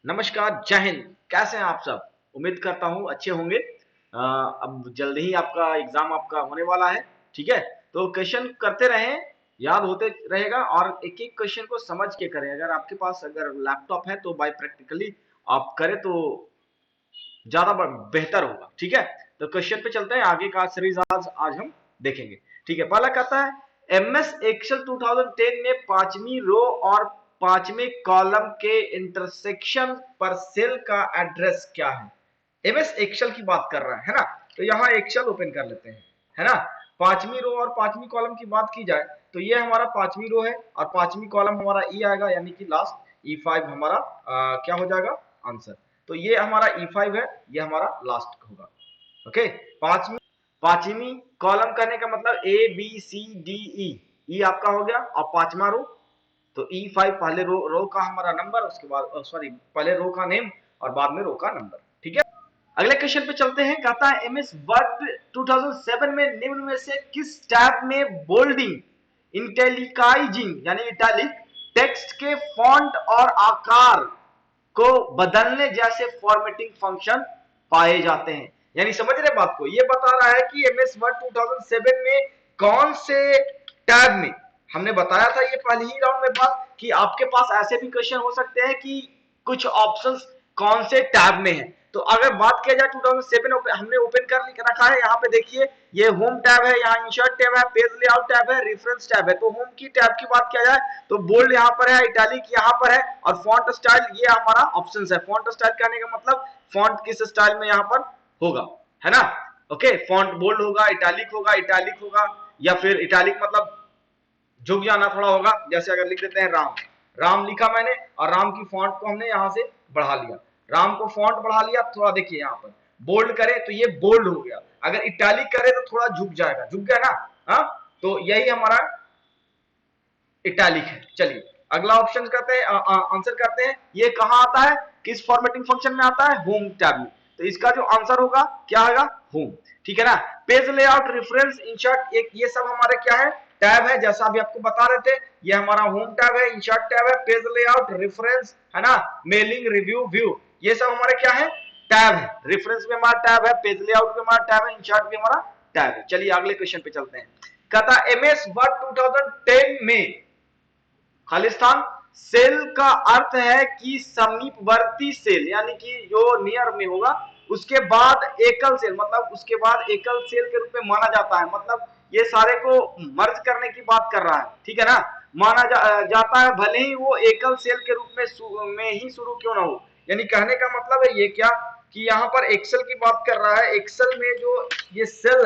नमस्कार, जय हिंद। कैसे हैं आप सब? उम्मीद करता हूँ अच्छे होंगे। अब जल्दी ही आपका एग्जाम आपका होने वाला है, ठीक है? तो क्वेश्चन करते रहें, याद होते रहेगा और एक-एक क्वेश्चन को समझ के करें। अगर आपके पास अगर लैपटॉप है तो बाय प्रैक्टिकली आप करें तो ज़्यादा बेहतर होगा, ठीक है? तो क्वेश्चन पे चलते हैं, आगे का सीरीज आज हम देखेंगे, ठीक है? पहला कहता है एमएस एक्सेल 2010 में पांचवी रो और पांचवें कॉलम के इंटरसेक्शन पर सेल का एड्रेस क्या है? एमएस एक्सेल की बात कर रहा है ना? तो यहाँ एक्सेल ओपन कर लेते हैं, है ना? पांचवी रो और पांचवी कॉलम की बात की जाए तो ये हमारा पांचवी रो है और पांचवी कॉलम हमारा ई आएगा, यानी कि लास्ट E5 हमारा क्या हो जाएगा आंसर। तो ये हमारा E5 है, ये हमारा लास्ट होगा। ओके, पांचवी पांचवी कॉलम करने का मतलब ABCDE, ई आपका हो गया और पांचवा रो तो E5 पहले रो का हमारा नंबर, उसके बाद सॉरी पहले रो का नेम और बाद में रो का नंबर, ठीक है? अगले क्वेश्चन पे चलते हैं। कहता है एमएस वर्ड 2007 में निम्न में से किस टैब में बोल्डिंग, इंटेलिकाइजिंग यानी इटैलिक, टेक्स्ट के फॉन्ट और आकार को बदलने जैसे फॉर्मेटिंग फंक्शन पाए जाते हैं? यानी समझ रहे बात को? ये बता रहा है कि एमएस वर्ड 2007 में कौन से टैब में, हमने बताया था ये पहले ही राउंड में बात कि आपके पास ऐसे भी क्वेश्चन हो सकते हैं कि कुछ ऑप्शंस कौन से टैब में है। तो अगर बात किया जाए 2007 हमने ओपन कर रखा है, यहाँ पे देखिए ये होम टैब है, यहाँ इंसर्ट टैब है, पेज लेआउट टैब है, रेफरेंस टैब है। तो होम की टैब की बात किया जाए तो बोल्ड यहाँ पर है, इटैलिक यहाँ पर है और फॉन्ट स्टाइल ये हमारा ऑप्शन है। फॉन्ट स्टाइल कहने का मतलब फॉन्ट किस स्टाइल में यहाँ पर होगा, है ना? ओके, फॉन्ट बोल्ड होगा, इटैलिक होगा या फिर इटैलिक मतलब झुक जाना थोड़ा होगा। जैसे अगर लिख देते हैं राम, राम लिखा मैंने और राम की फॉन्ट को हमने यहां से बढ़ा लिया, राम को फॉन्ट बढ़ा लिया थोड़ा, देखिए यहाँ पर बोल्ड करें तो ये बोल्ड हो गया, अगर इटैलिक करें तो थोड़ा झुक जाएगा, झुक गया ना? हाँ, तो यही हमारा इटैलिक है। चलिए अगला ऑप्शन करते हैं, आंसर करते हैं। ये कहां आता है, किस फॉर्मेटिंग फंक्शन में आता है? होम टैब में। तो इसका जो आंसर होगा क्या होगा? होम, ठीक है ना? पेज लेआउट, रेफरेंस, इंसर्ट, एक ये सब हमारे क्या है? टैब है। जैसा अभी आपको बता रहे थे, ये हमारा होम टैब है, इंसर्ट टैब है, पेज लेआउट, रेफरेंस, है ना, मेलिंग, रिव्यू, व्यू, ये सब हमारे क्या है? टैब है। रेफरेंस में हमारा टैब है, पेज लेआउट में हमारा टैब है, इंसर्ट में हमारा टैब है। चलिए अगले क्वेश्चन पे चलते हैं। कहता एमएस वर्ड 2010 में खालिस्तान सेल का अर्थ है कि समीपवर्ती सेल, यानी कि जो नियर में होगा, उसके बाद एकल सेल, मतलब उसके बाद एकल सेल के रूप में माना जाता है। मतलब ये सारे को मर्ज करने की बात कर रहा है, ठीक है ना? माना जाता है, भले ही वो एकल सेल के रूप में ही शुरू क्यों ना हो। यानी कहने का मतलब है ये क्या कि यहाँ पर एक्सेल की बात कर रहा है। एक्सेल में जो ये सेल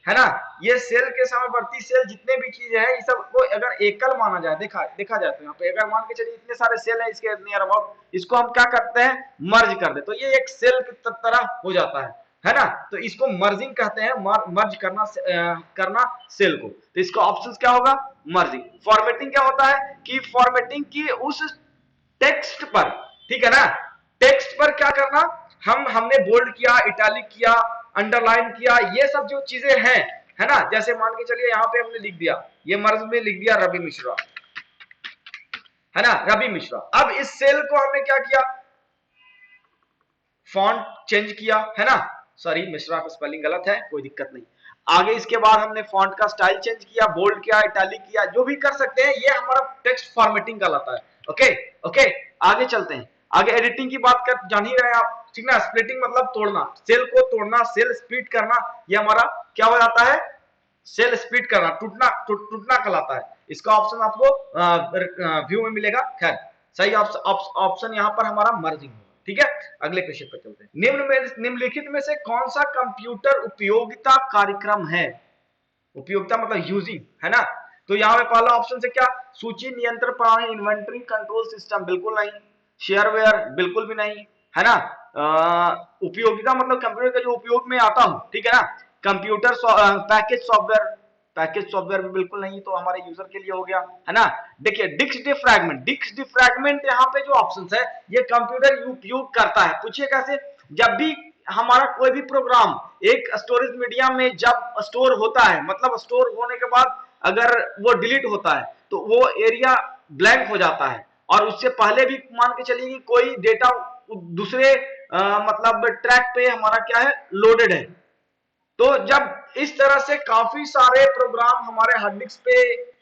है ना, ये सेल के समवर्ती सेल जितने भी चीजें हैं, ये सब को अगर एकल माना जाए, देखा जाए तो यहाँ पे अगर मान के चलिए इतने सारे सेल हैं इसके नियर अबाउट, इसको हम क्या करते हैं? मर्ज कर दे, तो ये एक सेल की तरह हो जाता है ना? तो इसको मर्जिंग कहते हैं, मर्ज करना सेल को। तो इसका ऑप्शन क्या होगा? मर्जिंग। फॉर्मेटिंग क्या होता है कि फॉर्मेटिंग की उस टेक्स्ट पर, ठीक है ना, टेक्स्ट पर क्या करना, हमने बोल्ड किया, इटैलिक किया, अंडरलाइन किया, ये सब जो चीजें हैं, है ना? जैसे मान के चलिए यहाँ पे हमने लिख दिया, ये मर्ज में लिख दिया रवि मिश्रा, है ना, रवि मिश्रा। अब इस सेल को हमने क्या किया? फॉन्ट चेंज किया, है ना? सॉरी, मिश्रा का स्पेलिंग गलत है, कोई दिक्कत नहीं। आगे इसके बाद हमने फॉन्ट का स्टाइल चेंज किया, बोल्ड किया, इटैलिक किया, जो भी कर सकते हैं, ये हमारा टेक्स्ट फॉर्मेटिंग कहलाता है। ओके ओके, आगे चलते हैं। आगे एडिटिंग की बात कर जान ही रहे आप, ठीक ना? स्प्लिटिंग मतलब तोड़ना, सेल को तोड़ना, सेल स्प्लिट करना, ये हमारा क्या हो जाता है? सेल स्प्लिट करना, टूटना कहलाता है। इसका ऑप्शन आपको व्यू में मिलेगा। खैर, सही ऑप्शन यहाँ पर हमारा मर्जिंग होगा, ठीक है? अगले क्वेश्चन पर चलते हैं। निम्नलिखित में से कौन सा कंप्यूटर उपयोगिता कार्यक्रम है? उपयोगिता मतलब यूजिंग, है ना? तो यहाँ पे पहला ऑप्शन से क्या? सूची नियंत्रण प्रणाली, इन्वेंटरी कंट्रोल सिस्टम, बिल्कुल नहीं। शेयरवेयर, बिल्कुल भी नहीं, है ना? उपयोगिता मतलब कंप्यूटर का जो उपयोग में आता हूं, ठीक है ना? कंप्यूटर पैकेज सॉफ्टवेयर भी बिल्कुल नहीं, तो हमारे यूजर के लिए हो गया, है ना? देखिए डिस्क डिफ्रैगमेंट यहाँ पे जो ऑप्शन है, ये कंप्यूटर उपयोग करता है। पूछिए कैसे? जब भी हमारा कोई भी प्रोग्राम एक स्टोरेज मीडिया में जब स्टोर होता है, मतलब स्टोर होने के बाद अगर वो डिलीट होता है तो वो एरिया ब्लैंक हो जाता है, और उससे पहले भी मान के चलिए कि कोई डेटा दूसरे मतलब ट्रैक पे हमारा क्या है, लोडेड है। तो जब इस तरह से काफी सारे प्रोग्राम हमारे हार्ड डिस्क पे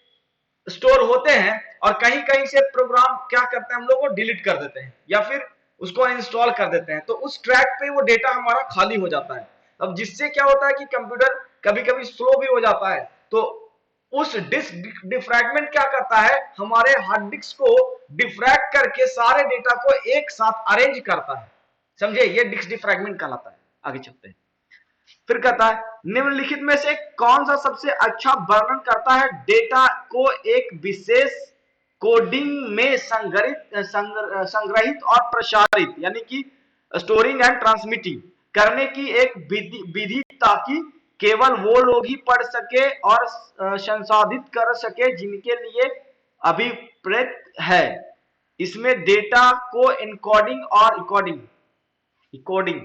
स्टोर होते हैं और कहीं कहीं से प्रोग्राम क्या करते हैं, हम लोग को डिलीट कर देते हैं या फिर उसको इंस्टॉल कर देते हैं, तो उस ट्रैक पे वो डेटा हमारा खाली हो जाता है। अब जिससे क्या होता है कि कंप्यूटर कभी कभी स्लो भी हो जाता है, तो उस डिस्क डिफ्रैगमेंट क्या करता है, हमारे हार्ड डिस्क को डिफ्रैक्ट करके सारे डेटा को एक साथ अरेंज करता है। समझे, ये डिस्क डिफ्रैगमेंट कहलाता है। आगे चलते हैं। फिर कहता है निम्नलिखित में से कौन सा सबसे अच्छा वर्णन करता है डेटा को एक विशेष कोडिंग में संग्रहित और प्रसारित, यानी कि स्टोरिंग एंड ट्रांसमिटिंग करने की एक विधि ताकि केवल वो लोग ही पढ़ सके और संसाधित कर सके जिनके लिए अभिप्रेत है। इसमें डेटा को इनकोडिंग और इकोडिंग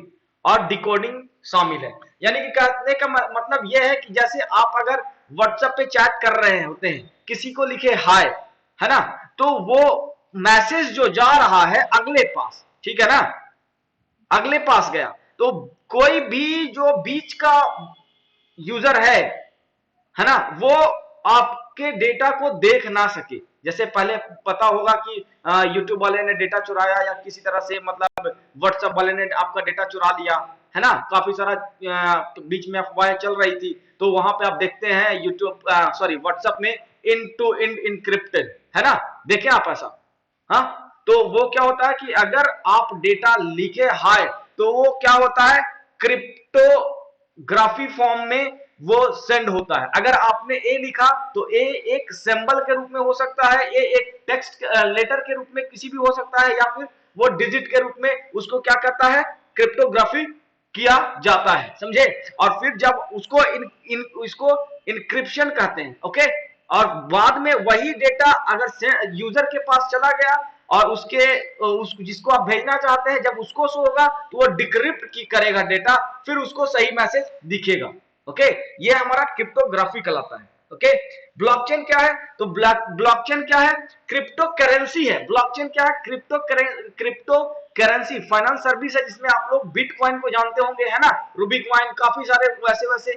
और डिकोडिंग शामिल है। यानी कि कहने का मतलब यह है कि जैसे आप अगर व्हाट्सएप पे चैट कर रहे होते हैं, किसी को लिखे हाय, है ना, तो वो मैसेज जो जा रहा है अगले पास, ठीक है ना, अगले पास गया, तो कोई भी जो बीच का यूजर है ना, वो आपके डेटा को देख ना सके। जैसे पहले पता होगा कि यूट्यूब वाले ने डेटा चुराया या किसी तरह से मतलब व्हाट्सएप वाले ने आपका डेटा चुरा लिया, है ना, काफी सारा बीच में अफवाहें चल रही थी, तो वहां पे आप देखते हैं यूट्यूब सॉरी व्हाट्सएप में इन टू इन इनक्रिप्टेड, है ना, देखें आप ऐसा। हाँ, तो वो क्या होता है कि अगर आप डेटा लिखे हाय, तो वो क्या होता है, क्रिप्टोग्राफी फॉर्म में वो सेंड होता है। अगर आपने ए लिखा तो ए एक सिंबल के रूप में हो सकता है, ए एक टेक्स्ट लेटर के रूप में किसी भी हो सकता है, या फिर वो डिजिट के रूप में उसको क्या करता है, क्रिप्टोग्राफी किया जाता है। समझे, और फिर जब उसको इसको इनक्रिप्शन कहते हैं। ओके, और बाद में वही डेटा अगर यूजर के पास चला गया और जिसको आप भेजना चाहते हैं, जब उसको शो होगा तो वो डिक्रिप्ट की करेगा डेटा, फिर उसको सही मैसेज दिखेगा। ओके, ये हमारा क्रिप्टोग्राफी कहलाता है। ओके, ब्लॉकचेन क्या है, तो ब्लॉकचेन क्या है, क्रिप्टो करेंसी है। ब्लॉकचेन क्या है, क्रिप्टो करेंसी फाइनेंस सर्विस है, जिसमें आप लोग बिटकॉइन को जानते होंगे, है ना, रूबी कॉइन, काफी सारे वैसे वैसे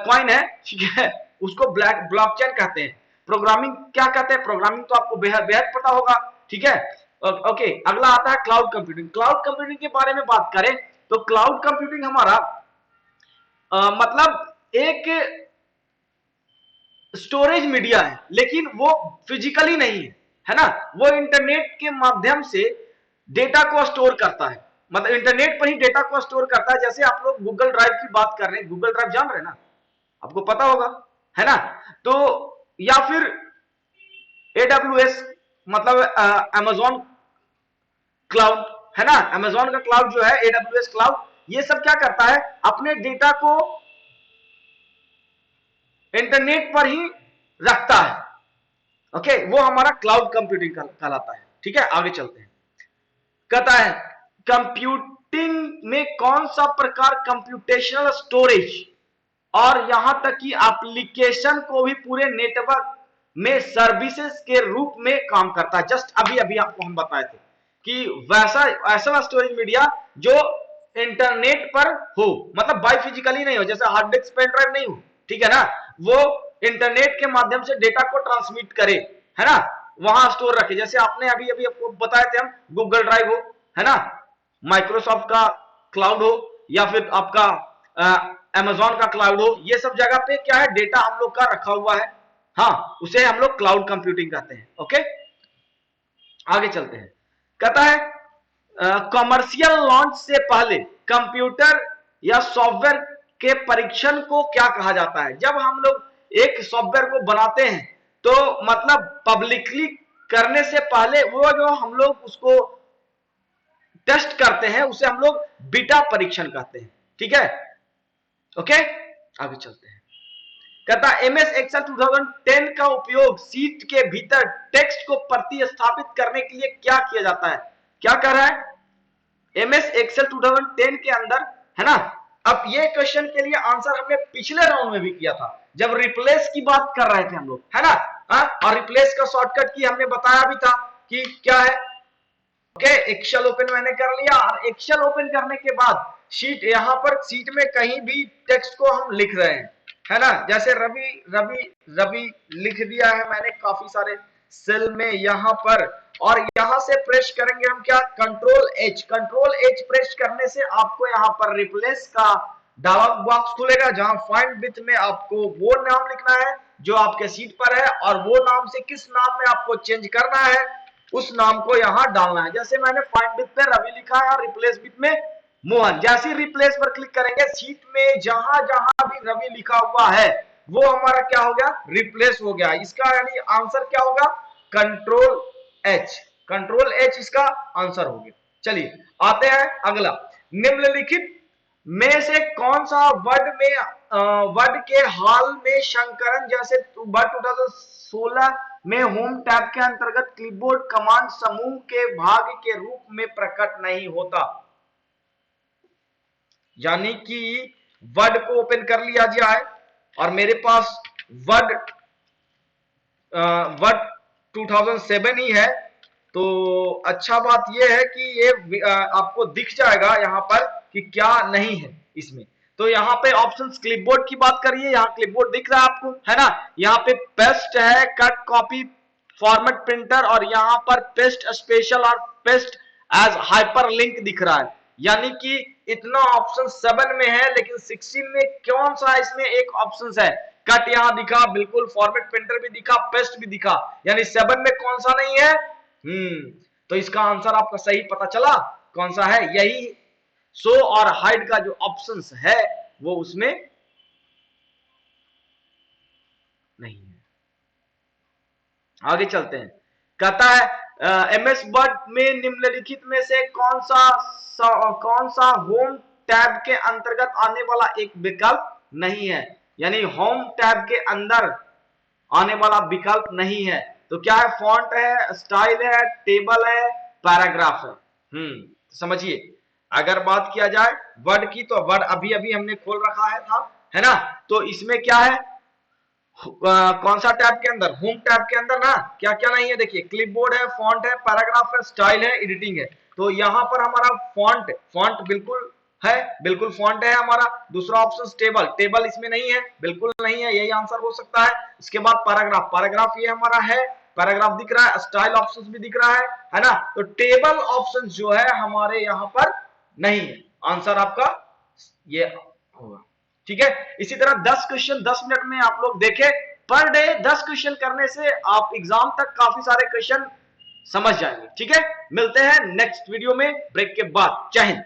कॉइन है, ठीक है, उसको ब्लॉकचेन कहते हैं। प्रोग्रामिंग क्या कहते हैं, प्रोग्रामिंग तो आपको बेहद बेहद पता होगा, ठीक है। ओके, अगला आता है क्लाउड कंप्यूटिंग। क्लाउड कंप्यूटिंग के बारे में बात करें तो क्लाउड कंप्यूटिंग हमारा मतलब एक स्टोरेज मीडिया है, लेकिन वो फिजिकली नहीं है ना, वो इंटरनेट के माध्यम से डेटा को स्टोर करता है, मतलब इंटरनेट पर ही डेटा को स्टोर करता है। जैसे आप लोग गूगल ड्राइव की बात कर रहे हैं, गूगल ड्राइव जान रहे हैं ना, आपको पता होगा, है ना, तो या फिर AWS मतलब अमेजॉन क्लाउड, है ना, अमेजॉन का क्लाउड जो है AWS क्लाउड, ये सब क्या करता है, अपने डेटा को इंटरनेट पर ही रखता है। ओके, वो हमारा क्लाउड कंप्यूटिंग कहलाता है। ठीक है, आगे चलते हैं। कहता है कंप्यूटिंग में कौन सा प्रकार कंप्यूटेशनल स्टोरेज और यहां तक कि एप्लीकेशन को भी पूरे नेटवर्क में सर्विसेज के रूप में काम करता है। जस्ट अभी अभी आपको हम बताए थे कि वैसा ऐसा स्टोरेज मीडिया जो इंटरनेट पर हो, मतलब बाय फिजिकली नहीं हो, जैसे हार्ड डिस्क पेन ड्राइव नहीं हो, ठीक है ना, वो इंटरनेट के माध्यम से डेटा को ट्रांसमिट करे, है ना, वहां स्टोर रखे। जैसे आपने अभी अभी आपको बताए थे हम, गूगल ड्राइव हो, है ना, माइक्रोसॉफ्ट का क्लाउड हो, या फिर आपका अमेजॉन का क्लाउड हो, ये सब जगह पे क्या है, डेटा हम लोग का रखा हुआ है। हाँ, उसे हम लोग क्लाउड कंप्यूटिंग कहते हैं। ओके, आगे चलते हैं। कहता है कमर्शियल लॉन्च से पहले कंप्यूटर या सॉफ्टवेयर के परीक्षण को क्या कहा जाता है। जब हम लोग एक सॉफ्टवेयर को बनाते हैं तो मतलब पब्लिकली करने से पहले वो जो हम लोग उसको टेस्ट करते हैं, उसे हम लोग बीटा परीक्षण कहते हैं। ठीक है, ओके, आगे चलते हैं। कहता MS एक्सेल 2010 का उपयोग सीट के भीतर टेक्स्ट को प्रतिस्थापित करने के लिए क्या किया जाता है। क्या कर रहा है MS एक्सेल 2010 के अंदर, है ना। अब ये क्वेश्चन के लिए आंसर हमने पिछले राउंड में भी किया था, जब रिप्लेस की बात कर रहे थे हम लोग, है ना। और रिप्लेस का शॉर्टकट की हमने बताया भी था कि क्या है, ओके, एक्सेल ओपन मैंने कर लिया और एक्सेल ओपन करने के बाद शीट, यहां पर शीट में कहीं भी टेक्स्ट को हम लिख रहे हैं, है ना। जैसे रवि रवि रवि लिख दिया है मैंने काफी सारे सेल में यहां पर, और यहां से प्रेस करेंगे हम क्या, कंट्रोल एच प्रेस करने से आपको यहां पर रिप्लेस का डायलॉग बॉक्स खुलेगा, जहां फाइंड विथ में आपको वो नाम लिखना है जो आपके सीट पर है, और वो नाम से किस नाम में आपको चेंज करना है उस नाम को यहां डालना है। जैसे मैंने फाइंड विथ में रवि लिखा है और रिप्लेस विथ में मोहन, जैसे रिप्लेस पर क्लिक करेंगे सीट में जहां जहां भी रवि लिखा हुआ है वो हमारा क्या हो गया, रिप्लेस हो गया। इसका यानी आंसर क्या होगा, कंट्रोल एच, कंट्रोल एच इसका आंसर हो गया। चलिए आते हैं अगला, निम्नलिखित में से कौन सा वर्ड के हाल में संकरण, जैसे वर्ड 2016 में होम टैब के अंतर्गत क्लिपबोर्ड कमांड समूह के भाग के रूप में प्रकट नहीं होता। यानी कि वर्ड को ओपन कर लिया जाए और मेरे पास वर्ड 2007 ही है, तो अच्छा बात यह है कि ये आपको दिख जाएगा यहां पर कि क्या नहीं है इसमें। तो यहाँ पे ऑप्शंस, क्लिपबोर्ड की बात करिए, यहाँ क्लिपबोर्ड दिख रहा है आपको, है ना। यहाँ पे पेस्ट है, कट कॉपी फॉर्मेट प्रिंटर, और यहाँ पर पेस्ट स्पेशल और पेस्ट एज हाइपरलिंक दिख रहा है। यानी कि इतना ऑप्शन 7 में है, लेकिन 16 में कौन सा इसमें एक ऑप्शन है, कट यहाँ दिखा, बिल्कुल फॉर्मेट प्रिंटर भी दिखा, पेस्ट भी दिखा, यानी 7 में कौन सा नहीं है। तो इसका आंसर आपका सही पता चला कौन सा है, यही शो और हाइड का जो ऑप्शंस है वो उसमें नहीं है। आगे चलते हैं, कहता है एमएस वर्ड में निम्नलिखित में से कौन सा होम टैब के अंतर्गत आने वाला एक विकल्प नहीं है, यानी होम टैब के अंदर आने वाला विकल्प नहीं है। तो क्या है, फॉन्ट है, स्टाइल है, टेबल है, पैराग्राफ है। समझिए, अगर बात किया जाए वर्ड की, तो वर्ड अभी अभी हमने खोल रखा है ना। तो इसमें क्या है, कौन सा टैब के अंदर, होम टैब के अंदर ना, क्या क्या नहीं है देखिए, क्लिपबोर्ड है, फॉन्ट है, पैराग्राफ है, स्टाइल है, एडिटिंग है। तो यहां पर हमारा फॉन्ट बिल्कुल है, बिल्कुल फॉन्ट है हमारा। दूसरा ऑप्शन टेबल इसमें नहीं है, बिल्कुल नहीं है, यही आंसर हो सकता है। इसके बाद पैराग्राफ ये हमारा है, पैराग्राफ दिख रहा है, स्टाइल ऑप्शन भी दिख रहा है ना। तो टेबल ऑप्शन जो है हमारे यहां पर नहीं है, आंसर आपका ये होगा। ठीक है, इसी तरह 10 क्वेश्चन 10 मिनट में आप लोग देखें, पर डे 10 क्वेश्चन करने से आप एग्जाम तक काफी सारे क्वेश्चन समझ जाएंगे। ठीक है, मिलते हैं नेक्स्ट वीडियो में ब्रेक के बाद। जय हिंद।